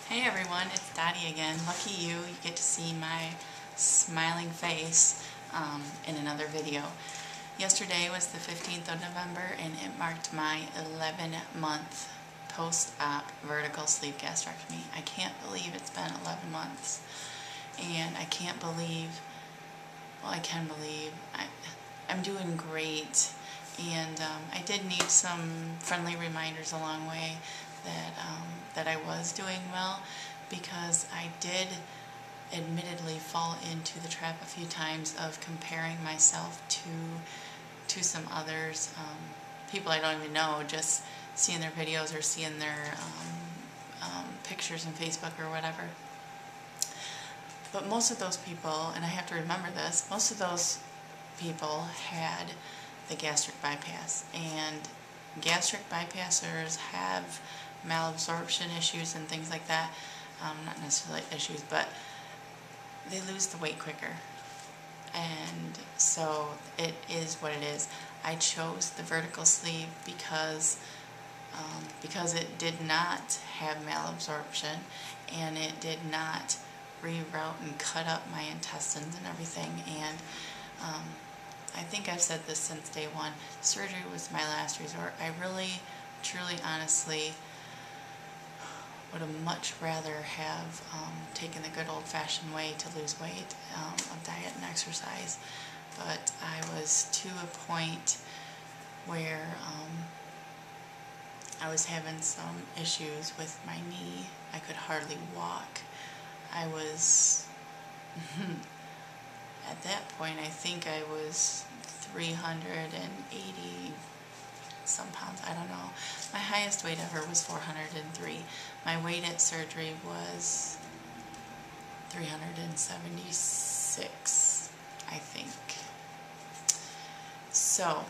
Hey everyone, it's Dottie again. Lucky you, you get to see my smiling face in another video. Yesterday was the 15th of November and it marked my 11-month post-op vertical sleeve gastrectomy. I can't believe it's been 11 months. And I can't believe, well I can believe, I'm doing great. And I did need some friendly reminders along the way that I was doing well, because I did admittedly fall into the trap a few times of comparing myself to some others, people I don't even know, just seeing their videos or seeing their pictures on Facebook or whatever. But most of those people, and I have to remember this, most of those people had the gastric bypass, and gastric bypassers have malabsorption issues and things like that. Not necessarily issues, but they lose the weight quicker, and so it is what it is. I chose the vertical sleeve because it did not have malabsorption, and it did not reroute and cut up my intestines and everything. And I think I've said this since day one, surgery was my last resort. I really, truly, honestly would have much rather have taken the good old-fashioned way to lose weight, of diet and exercise. But I was to a point where I was having some issues with my knee. I could hardly walk. I was at that point, I think I was 380 some pounds, I don't know. My highest weight ever was 403. My weight at surgery was 376, I think. So,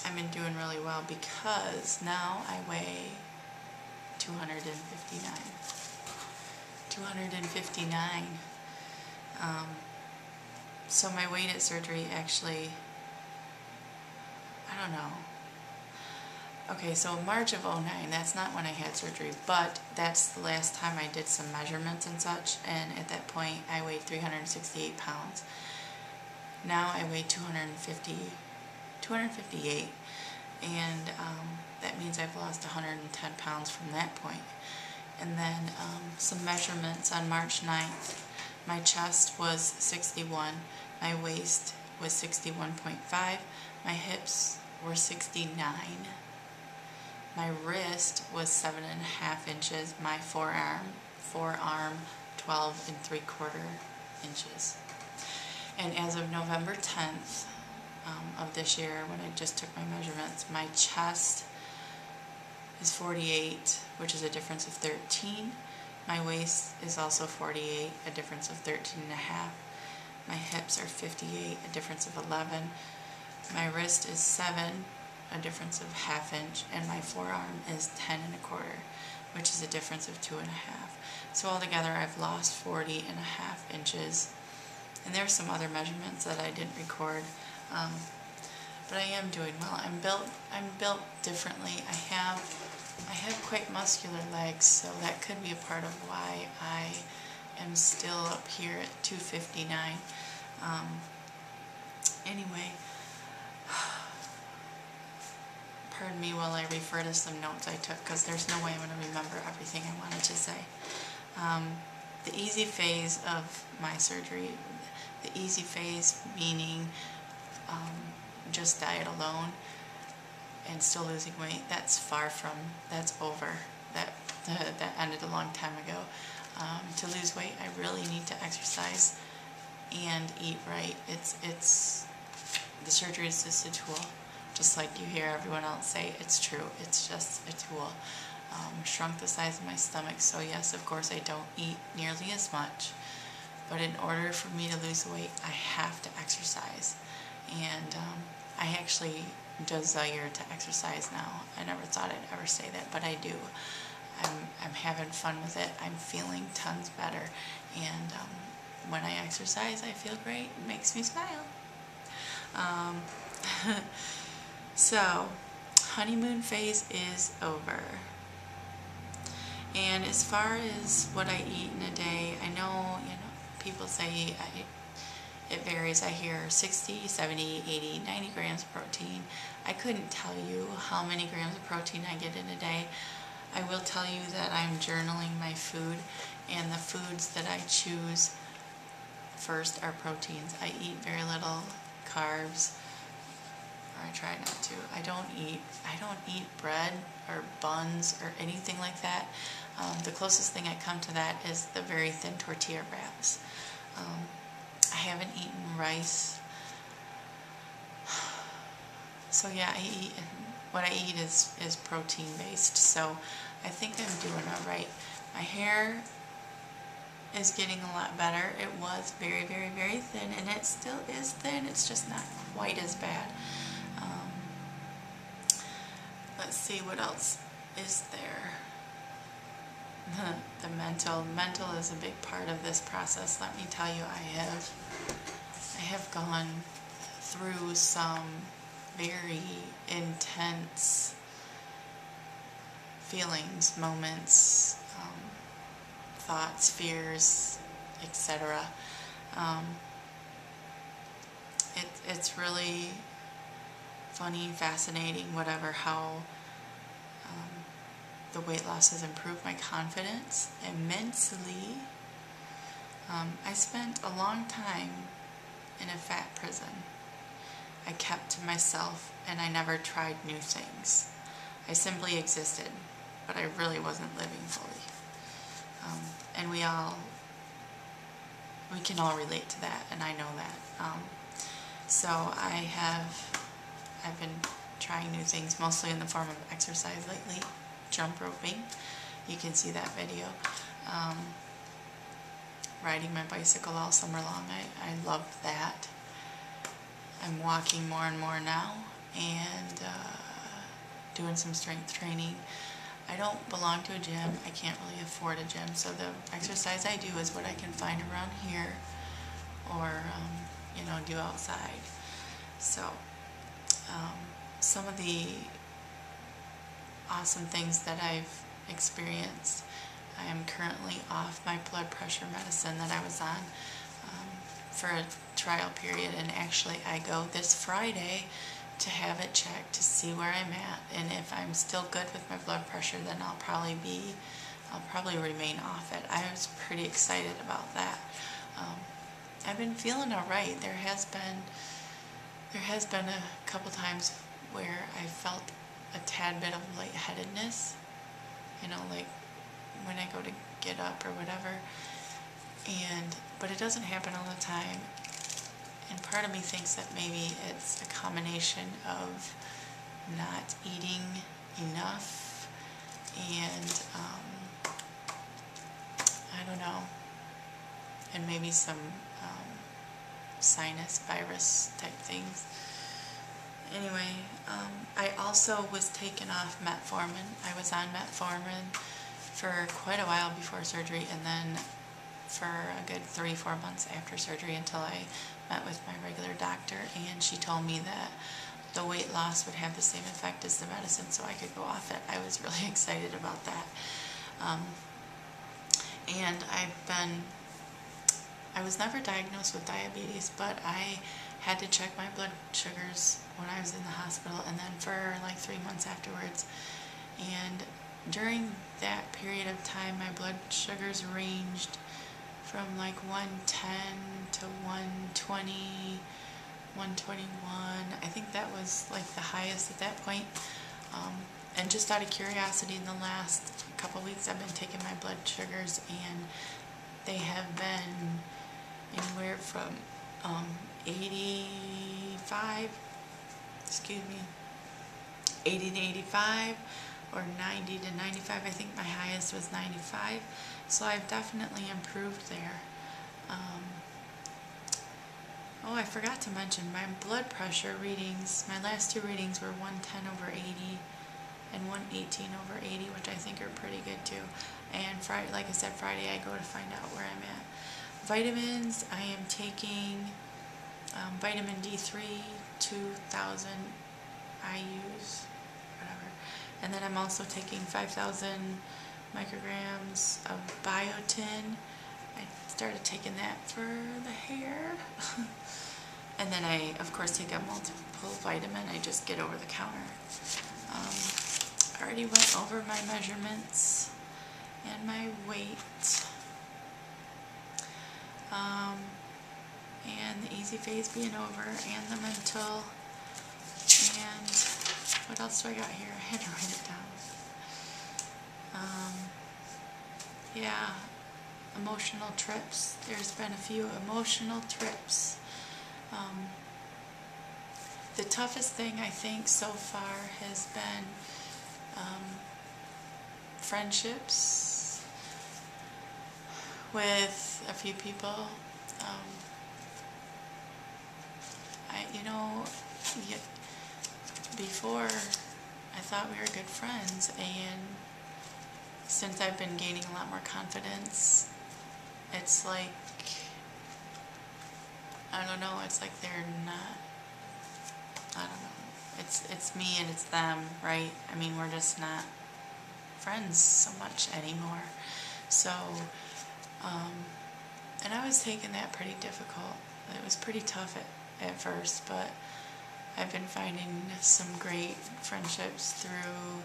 I've been doing really well because now I weigh 259. 259. So my weight at surgery actually, I don't know. Okay, so March of '09, that's not when I had surgery, but that's the last time I did some measurements and such, and at that point I weighed 368 pounds. Now I weigh 258, and that means I've lost 110 pounds from that point. And then some measurements on March 9th. My chest was 61, my waist was 61.5, my hips were 69. My wrist was 7.5 inches. My forearm 12 3/4 inches. And as of November 10th of this year, when I just took my measurements, my chest is 48, which is a difference of 13. My waist is also 48, a difference of 13.5. My hips are 58, a difference of 11. My wrist is 7, a difference of 1/2 inch, and my forearm is 10 1/4, which is a difference of 2.5. So altogether I've lost 40.5 inches. And there's some other measurements that I didn't record, but I am doing well. I'm built differently. I have quite muscular legs, so that could be a part of why I am still up here at 259. Anyway, pardon me while I refer to some notes I took, because there's no way I'm going to remember everything I wanted to say. The easy phase of my surgery, the easy phase meaning just diet alone and still losing weight, that's over. That ended a long time ago. To lose weight, I really need to exercise and eat right. The surgery is just a tool. Just like you hear everyone else say, it's true. It's just a tool. Shrunk the size of my stomach, so yes, of course I don't eat nearly as much. But in order for me to lose weight, I have to exercise. And I actually desire to exercise now. I never thought I'd ever say that, but I do. I'm having fun with it. I'm feeling tons better. And when I exercise, I feel great. It makes me smile. So, honeymoon phase is over. And as far as what I eat in a day, I know, people say it varies. I hear 60, 70, 80, 90 grams of protein. I couldn't tell you how many grams of protein I get in a day. I will tell you that I'm journaling my food, and the foods that I choose first are proteins. I eat very little carbs, or I try not to. I don't eat bread or buns or anything like that. The closest thing I come to that is the very thin tortilla wraps. I haven't eaten rice. So yeah, what I eat is protein based, so I think I'm doing all right. My hair is getting a lot better. It was very, very, very thin, and it still is thin. It's just not quite as bad. Let's see, what else is there? The mental is a big part of this process. Let me tell you, I have gone through some very intense feelings, moments, thoughts, fears, etc. It's really funny, fascinating, whatever, how the weight loss has improved my confidence immensely. I spent a long time in a fat prison. I kept to myself, and I never tried new things. I simply existed, but I really wasn't living fully. And we can all relate to that, and I know that. So I've been trying new things, mostly in the form of exercise lately. Jump roping, you can see that video. Riding my bicycle all summer long, I loved that. I'm walking more and more now, and doing some strength training. I don't belong to a gym. I can't really afford a gym, so the exercise I do is what I can find around here, or do outside. So some of the awesome things that I've experienced: I am currently off my blood pressure medicine that I was on for a trial period, and actually I go this Friday to have it checked to see where I'm at, and if I'm still good with my blood pressure, then I'll probably remain off it. I was pretty excited about that. I've been feeling alright. There has been a couple times where I felt a tad bit of lightheadedness, like when I go to get up or whatever, but it doesn't happen all the time. And part of me thinks that maybe it's a combination of not eating enough and I don't know, and maybe some sinus virus type things. Anyway, I also was taken off metformin. I was on metformin for quite a while before surgery, and then for a good 3-4 months after surgery, until I met with my regular doctor, and she told me that the weight loss would have the same effect as the medicine, so I could go off it. I was really excited about that. And I was never diagnosed with diabetes, but I had to check my blood sugars when I was in the hospital, and then for like 3 months afterwards. And during that period of time, my blood sugars ranged from like 110 to 120, 121. I think that was like the highest at that point. And just out of curiosity, in the last couple weeks, I've been taking my blood sugars, and they have been anywhere from 80 to 85, or 90 to 95. I think my highest was 95. So I've definitely improved there. Oh, I forgot to mention my blood pressure readings. My last 2 readings were 110/80 and 118/80, which I think are pretty good too. And Friday, like I said, Friday I go to find out where I'm at. Vitamins, I am taking vitamin D3, 2,000 IUs, whatever. And then I'm also taking 5,000 micrograms of biotin. I started taking that for the hair. And then I, of course, take a multivitamin. I just get over the counter. I already went over my measurements and my weight. And the easy phase being over, and the mental, and what else do I got here? I had to write it down. Yeah, emotional trips. There's been a few emotional trips. The toughest thing I think so far has been friendships with a few people. Before I thought we were good friends, and since I've been gaining a lot more confidence, it's like, I don't know, it's like they're not, I don't know, it's me and it's them, right? I mean, we're just not friends so much anymore. So, and I was taking that pretty difficult. It was pretty tough at first, but I've been finding some great friendships through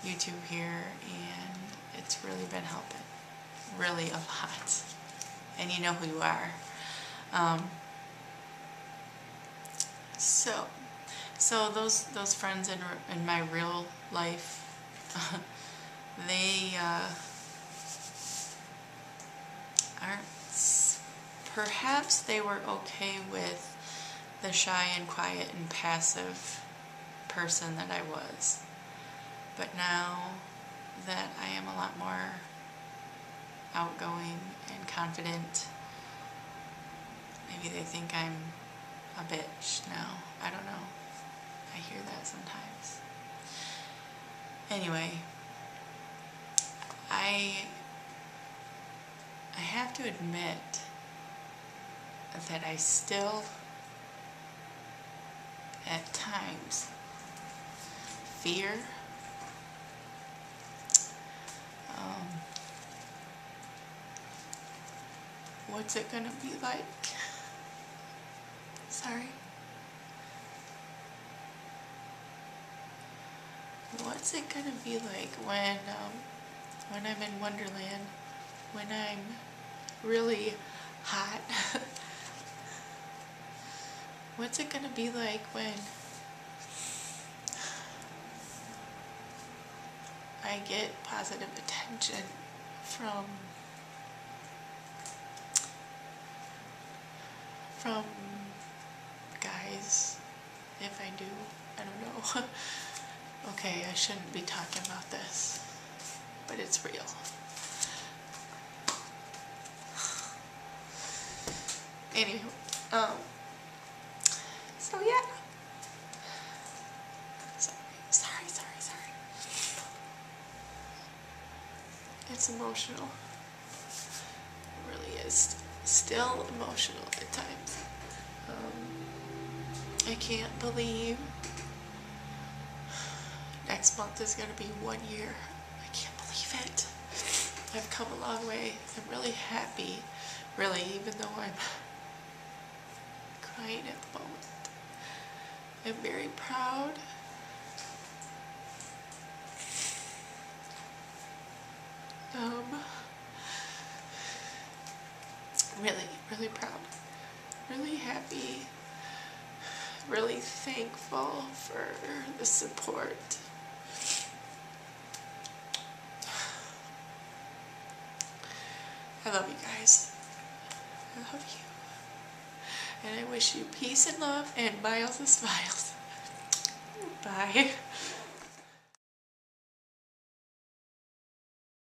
YouTube here, and it's really been helping, really a lot. And you know who you are. So those friends in my real life, they aren't. Perhaps they were okay with the shy and quiet and passive person that I was. But now that I am a lot more outgoing and confident, maybe they think I'm a bitch now. I don't know. I hear that sometimes. Anyway, I have to admit that I still, at times, fear what's it gonna be like? Sorry. What's it gonna be like when I'm in Wonderland, when I'm really hot? What's it gonna be like when I get positive attention from guys? If I do, I don't know. Okay, I shouldn't be talking about this, but it's real. Anywho, so yeah. Sorry. It's emotional. It really is still emotional at times. I can't believe next month is going to be 1 year. I can't believe it. I've come a long way. I'm really happy, really, even though I'm crying at the moment. I'm very proud. Really proud. Really happy. Really thankful for the support. I love you guys. I love you. And I wish you peace and love and miles of smiles. Bye.